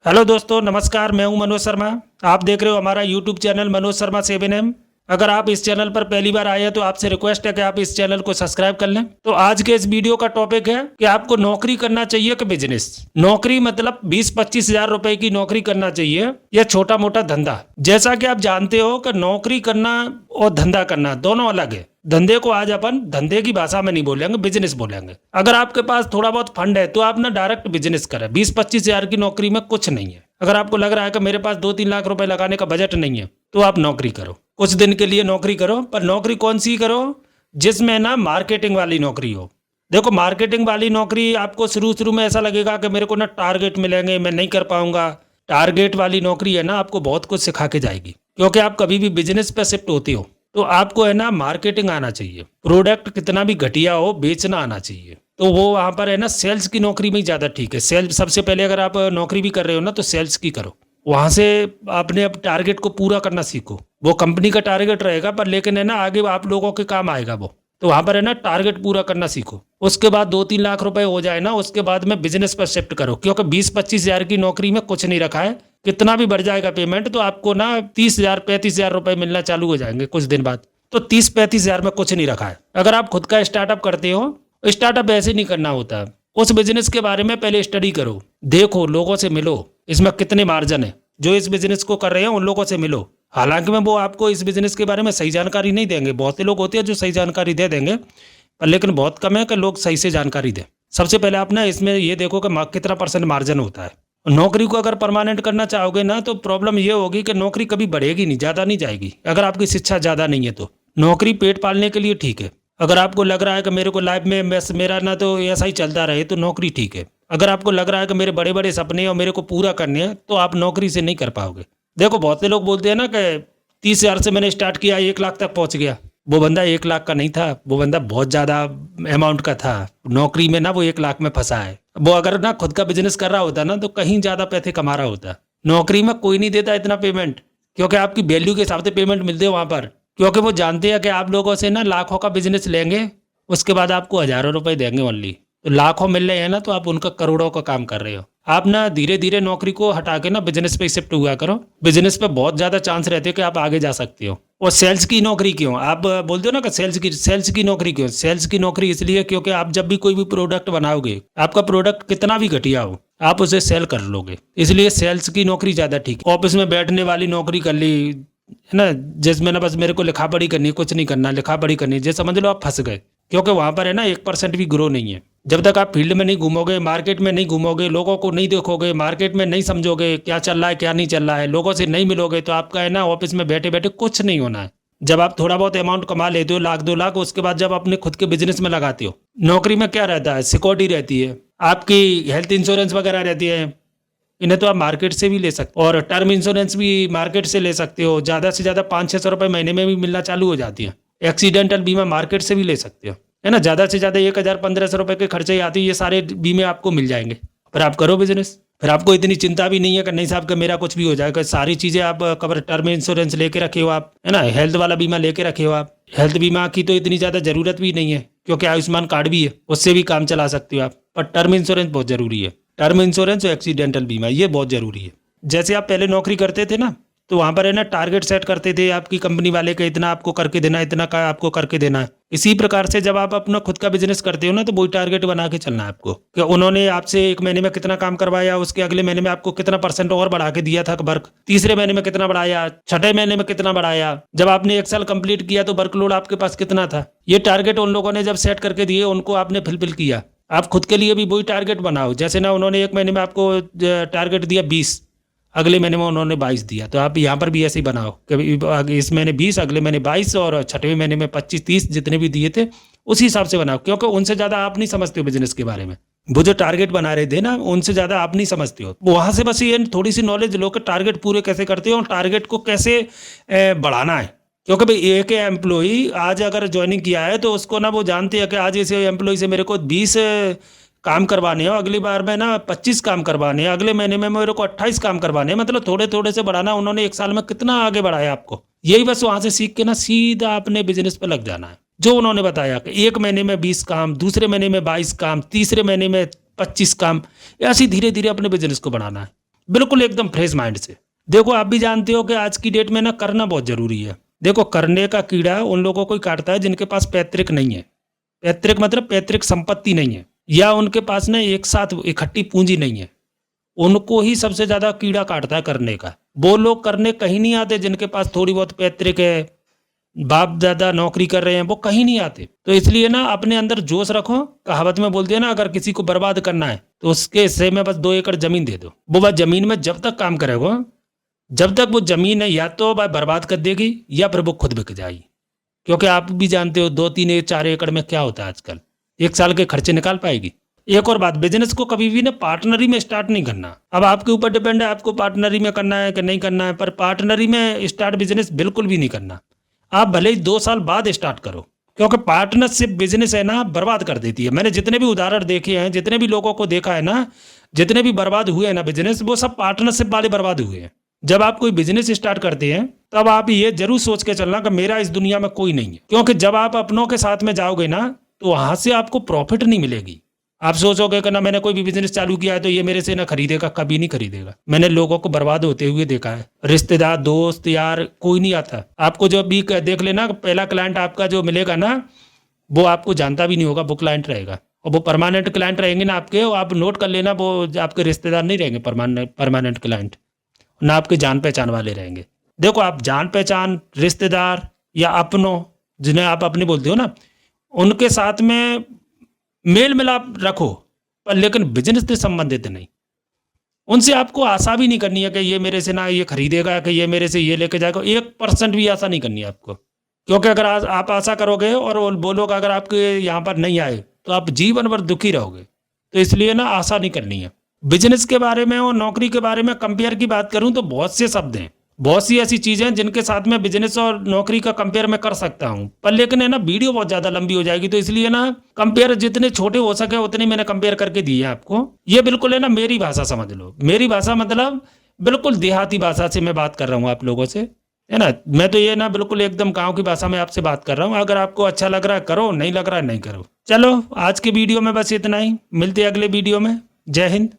Hello दोस्तों, नमस्कार। मैं हूं मनोज शर्मा। आप देख रहे हो हमारा YouTube channel Manoj Sharma 7M। अगर आप इस चैनल पर पहली बार आए हैं तो आपसे रिक्वेस्ट है कि आप इस चैनल को सब्सक्राइब कर लें। तो आज के इस वीडियो का टॉपिक है कि आपको नौकरी करना चाहिए कि बिजनेस। नौकरी मतलब 20-25 हजार रुपए की नौकरी करना चाहिए या छोटा मोटा धंधा। जैसा कि आप जानते हो कि नौकरी करना और धंधा करना दोनों अलग है। धंधे को आज अपन धंधे की भाषा में नहीं बोलेंगे, बिजनेस बोलेंगे। अगर आपके पास थोड़ा बहुत फंड है तो आप ना डायरेक्ट बिजनेस करें। 20-25 हजार की नौकरी में कुछ नहीं है। अगर आपको लग रहा है कि मेरे पास 2-3 लाख रुपए लगाने का बजट नहीं है तो आप नौकरी करो, कुछ दिन के लिए नौकरी करो। पर नौकरी कौन सी करो? जिसमें ना मार्केटिंग वाली नौकरी हो। देखो, मार्केटिंग वाली नौकरी आपको शुरू शुरू में ऐसा लगेगा कि मेरे को ना टारगेट मिलेंगे, मैं नहीं कर पाऊंगा। टारगेट वाली नौकरी है ना, आपको बहुत कुछ सिखा के जाएगी। क्योंकि आप कभी भी बिजनेस पे शिफ्ट होते हो तो आपको है ना मार्केटिंग आना चाहिए। प्रोडक्ट कितना भी घटिया हो, बेचना आना चाहिए। तो वो वहां पर है ना सेल्स की नौकरी में ही ज्यादा ठीक है। सेल्स सबसे पहले, अगर आप नौकरी भी कर रहे हो ना तो सेल्स की करो। वहां से आपने अब टारगेट को पूरा करना सीखो। वो कंपनी का टारगेट रहेगा पर लेकिन है ना आगे आप लोगों के काम आएगा वो। तो वहां पर है ना टारगेट पूरा करना सीखो। उसके बाद 2-3 लाख रुपए हो जाए ना, उसके बाद में बिजनेस पर शिफ्ट करो। क्योंकि 20-25 हजार की नौकरी में कुछ नहीं रखा है। कितना भी बढ़ जाएगा पेमेंट तो आपको ना 30 हजार 35 हजार रुपए मिलना चालू हो जाएंगे कुछ दिन बाद। तो 30-35 हजार में कुछ नहीं रखा है। अगर आप खुद का स्टार्टअप करते हो, स्टार्टअप ऐसे नहीं करना होता। उस बिजनेस के बारे में पहले स्टडी करो, देखो, लोगों से मिलो, इसमें कितने मार्जिन है। जो इस बिजनेस को कर रहे हैं उन लोगों से मिलो। हालांकि मैं वो आपको इस बिजनेस के बारे में सही जानकारी नहीं देंगे। बहुत से लोग होते हैं जो सही जानकारी दे देंगे, पर लेकिन बहुत कम है कि लोग सही से जानकारी दें। सबसे पहले आप ना इसमें ये देखो कि कितना % मार्जिन होता है। नौकरी को अगर परमानेंट करना चाहोगे ना तो प्रॉब्लम ये होगी कि नौकरी कभी बढ़ेगी नहीं, ज़्यादा नहीं जाएगी। अगर आपकी शिक्षा ज़्यादा नहीं है तो नौकरी पेट पालने के लिए ठीक है। अगर आपको लग रहा है कि मेरे को लाइफ में बस मेरा ना तो ऐसा ही चलता रहे तो नौकरी ठीक है। अगर आपको लग रहा है कि मेरे बड़े बड़े सपने और मेरे को पूरा करने हैं तो आप नौकरी से नहीं कर पाओगे। देखो, बहुत से लोग बोलते हैं ना कि 30 हजार से मैंने स्टार्ट किया, 1 लाख तक पहुंच गया। वो बंदा 1 लाख का नहीं था, वो बंदा बहुत ज्यादा अमाउंट का था। नौकरी में ना वो 1 लाख में फंसा है। वो अगर ना खुद का बिजनेस कर रहा होता ना तो कहीं ज्यादा पैसे कमा रहा होता। नौकरी में कोई नहीं देता इतना पेमेंट, क्योंकि आपकी वैल्यू के हिसाब से पेमेंट मिलते है वहां पर। क्योंकि वो जानते हैं कि आप लोगों से ना लाखों का बिजनेस लेंगे, उसके बाद आपको हजारों रुपए देंगे ओनली। तो लाखों मिल रहे हैं ना तो आप उनका करोड़ों का काम कर रहे हो। आप ना धीरे धीरे नौकरी को हटा के ना बिजनेस पे शिफ्ट हुआ करो। बिजनेस पे बहुत ज्यादा चांस रहते हैं कि आप आगे जा सकते हो। और सेल्स की नौकरी क्यों आप बोलते हो ना कि सेल्स की नौकरी क्यों? सेल्स की नौकरी इसलिए क्योंकि आप जब भी कोई भी प्रोडक्ट बनाओगे, आपका प्रोडक्ट कितना भी घटिया हो, आप उसे सेल कर लोगे। इसलिए सेल्स की नौकरी ज्यादा ठीक है। ऑफिस में बैठने वाली नौकरी कर ली है ना, जिसमें ना बस मेरे को लिखा पढ़ी करनी, कुछ नहीं करना, लिखा पढ़ी करनी, जैसे समझ लो आप फंस गए। क्योंकि वहां पर है ना 1% भी ग्रो नहीं है। जब तक आप फील्ड में नहीं घूमोगे, मार्केट में नहीं घूमोगे, लोगों को नहीं देखोगे, मार्केट में नहीं समझोगे क्या चल रहा है क्या नहीं चल रहा है, लोगों से नहीं मिलोगे, तो आपका है ना ऑफिस में बैठे बैठे कुछ नहीं होना है। जब आप थोड़ा बहुत अमाउंट कमा लेते हो, 1-2 लाख, उसके बाद जब अपने खुद के बिजनेस में लगाते हो, नौकरी में क्या रहता है? सिक्योरिटी रहती है, आपकी हेल्थ इंश्योरेंस वगैरह रहती है। इन्हें तो आप मार्केट से भी ले सकते हो, और टर्म इंश्योरेंस भी मार्केट से ले सकते हो। ज़्यादा से ज़्यादा 500-600 रुपये महीने में भी मिलना चालू हो जाती है। एक्सीडेंटल बीमा मार्केट से भी ले सकते हो, है ना। ज़्यादा से ज़्यादा 1,000-1,500 रुपये के खर्चे ही आती है, ये सारे बीमे आपको मिल जाएंगे। पर आप करो बिजनेस, फिर आपको इतनी चिंता भी नहीं है कि नहीं साहब कि मेरा कुछ भी हो जाएगा। सारी चीज़ें आप कवर, टर्म इंश्योरेंस लेके रखे हो आप, है ना, हेल्थ वाला बीमा लेके रखे हो आप। हेल्थ बीमा की तो इतनी ज़्यादा ज़रूरत भी नहीं है क्योंकि आयुष्मान कार्ड भी है, उससे भी काम चला सकते हो आप। पर टर्म इंश्योरेंस बहुत ज़रूरी है। टर्म इंश्योरेंस और एक्सीडेंटल बीमा ये बहुत ज़रूरी है। जैसे आप पहले नौकरी करते थे ना तो वहाँ पर है ना टारगेट सेट करते थे आपकी कंपनी वाले के, इतना आपको करके देना, इतना का आपको करके देना है। इसी प्रकार से जब आप अपना खुद का बिजनेस करते हो ना तो वही टारगेट बना के चलना है आपको कि उन्होंने आपसे 1 महीने में कितना काम करवाया, उसके अगले महीने में आपको कितना % और बढ़ा के दिया था वर्क, तीसरे महीने में कितना बढ़ाया, छठे महीने में कितना बढ़ाया, जब आपने 1 साल कंप्लीट किया तो वर्कलोड आपके पास कितना था। ये टारगेट उन लोगों ने जब सेट करके दिए, उनको आपने फुलफिल किया। आप खुद के लिए भी वही टारगेट बनाओ। जैसे ना उन्होंने 1 महीने में आपको टारगेट दिया 20, अगले महीने में उन्होंने 22 दिया, तो आप यहाँ पर भी ऐसे ही बनाओ कि इस महीने 20, अगले महीने 22 और छठवें महीने में 25-30 जितने भी दिए थे उसी हिसाब से बनाओ। क्योंकि उनसे ज़्यादा आप नहीं समझते हो बिजनेस के बारे में। वो जो टारगेट बना रहे थे ना उनसे ज़्यादा आप नहीं समझते हो। वहाँ से बस ये थोड़ी सी नॉलेज लो कि टारगेट पूरे कैसे करते हो और टारगेट को कैसे बढ़ाना है। क्योंकि भाई एक एम्प्लॉई आज अगर ज्वाइनिंग किया है तो उसको ना वो जानते हैं कि आज इस एम्प्लॉय से मेरे को 20 काम करवाने हैं, अगली बार में ना 25 काम करवाने हैं, अगले महीने में मेरे को 28 काम करवाने हैं। मतलब थोड़े थोड़े से बढ़ाना। उन्होंने 1 साल में कितना आगे बढ़ाया आपको, यही बस वहां से सीख के ना सीधा अपने बिजनेस पे लग जाना है। जो उन्होंने बताया कि 1 महीने में 20 काम, दूसरे महीने में 22 काम, तीसरे महीने में 25 काम, ऐसे धीरे धीरे अपने बिजनेस को बढ़ाना है। बिल्कुल एकदम फ्रेश माइंड से। देखो आप भी जानते हो कि आज की डेट में ना करना बहुत जरूरी है। देखो करने का कीड़ा उन लोगों को ही काटता है जिनके पास पैतृक नहीं है। पैतृक मतलब पैतृक संपत्ति नहीं है, या उनके पास ना एक साथ इकट्ठी पूंजी नहीं है, उनको ही सबसे ज्यादा कीड़ा काटता है करने का। वो लोग करने कहीं नहीं आते जिनके पास थोड़ी बहुत पैतृक है, बाप दादा नौकरी कर रहे हैं, वो कहीं नहीं आते। तो इसलिए ना अपने अंदर जोश रखो। कहावत में बोलते हैं ना, अगर किसी को बर्बाद करना है तो उसके हिस्से में बस 2 एकड़ जमीन दे दो। वो बस जमीन में जब तक काम करेगा, जब तक वो जमीन है या तो भाई बर्बाद कर देगी या फिर वो खुद बिक जाएगी। क्योंकि आप भी जानते हो 2-3-4 एकड़ में क्या होता है आजकल, 1 साल के खर्चे निकाल पाएगी। एक और बात, बिजनेस को कभी भी ना पार्टनरी में स्टार्ट नहीं करना। अब आपके ऊपर डिपेंड है आपको पार्टनरी में करना है कि नहीं करना है, पर पार्टनरी में स्टार्ट बिजनेस बिल्कुल भी नहीं करना। आप भले ही 2 साल बाद स्टार्ट करो, क्योंकि पार्टनरशिप बिजनेस है ना बर्बाद कर देती है। मैंने जितने भी उदाहरण देखे हैं, जितने भी लोगों को देखा है ना, जितने भी बर्बाद हुए हैं ना बिजनेस, वो सब पार्टनरशिप वाले बर्बाद हुए हैं। जब आप कोई बिजनेस स्टार्ट करते हैं तब आप ये जरूर सोच के चलना कि मेरा इस दुनिया में कोई नहीं है, क्योंकि जब आप अपनों के साथ में जाओगे ना तो वहां से आपको प्रॉफिट नहीं मिलेगी। आप सोचोगे कि ना मैंने कोई भी बिजनेस चालू किया है तो ये मेरे से ना खरीदेगा, कभी नहीं खरीदेगा। मैंने लोगों को बर्बाद होते हुए देखा है। रिश्तेदार, दोस्त, यार कोई नहीं आता। आपको जो भी देख लेना, पहला क्लाइंट आपका जो मिलेगा ना, वो आपको जानता भी नहीं होगा, वो क्लाइंट रहेगा। और वो परमानेंट क्लाइंट रहेंगे ना आपके, आप नोट कर लेना, वो आपके रिश्तेदार नहीं रहेंगे परमानेंट क्लाइंट, ना आपके जान पहचान वाले रहेंगे। देखो आप जान पहचान, रिश्तेदार या अपनों, जिन्हें आप अपने बोलते हो ना, उनके साथ में मेल मिलाप रखो, पर लेकिन बिजनेस से संबंधित नहीं। उनसे आपको आशा भी नहीं करनी है कि ये मेरे से ना ये खरीदेगा, कि ये मेरे से ये लेके जाएगा। 1% भी आशा नहीं करनी है आपको, क्योंकि अगर आप आशा करोगे और वो लोग अगर आपके यहाँ पर नहीं आए तो आप जीवन भर दुखी रहोगे। तो इसलिए ना आशा नहीं करनी है। बिजनेस के बारे में और नौकरी के बारे में कंपेयर की बात करूं तो बहुत से शब्द हैं, बहुत सी ऐसी चीजें हैं जिनके साथ में बिजनेस और नौकरी का कंपेयर मैं कर सकता हूं, पर लेकिन है ना वीडियो बहुत ज्यादा लंबी हो जाएगी। तो इसलिए ना कंपेयर जितने छोटे हो सके उतने मैंने कंपेयर करके दिए आपको। ये बिल्कुल है ना मेरी भाषा समझ लो। मेरी भाषा मतलब बिल्कुल देहाती भाषा से मैं बात कर रहा हूँ आप लोगों से, है ना। मैं तो ये ना बिल्कुल एकदम गाँव की भाषा में आपसे बात कर रहा हूँ। अगर आपको अच्छा लग रहा है करो, नहीं लग रहा है नहीं करो। चलो आज के वीडियो में बस इतना ही, मिलते हैं अगले वीडियो में। जय हिंद।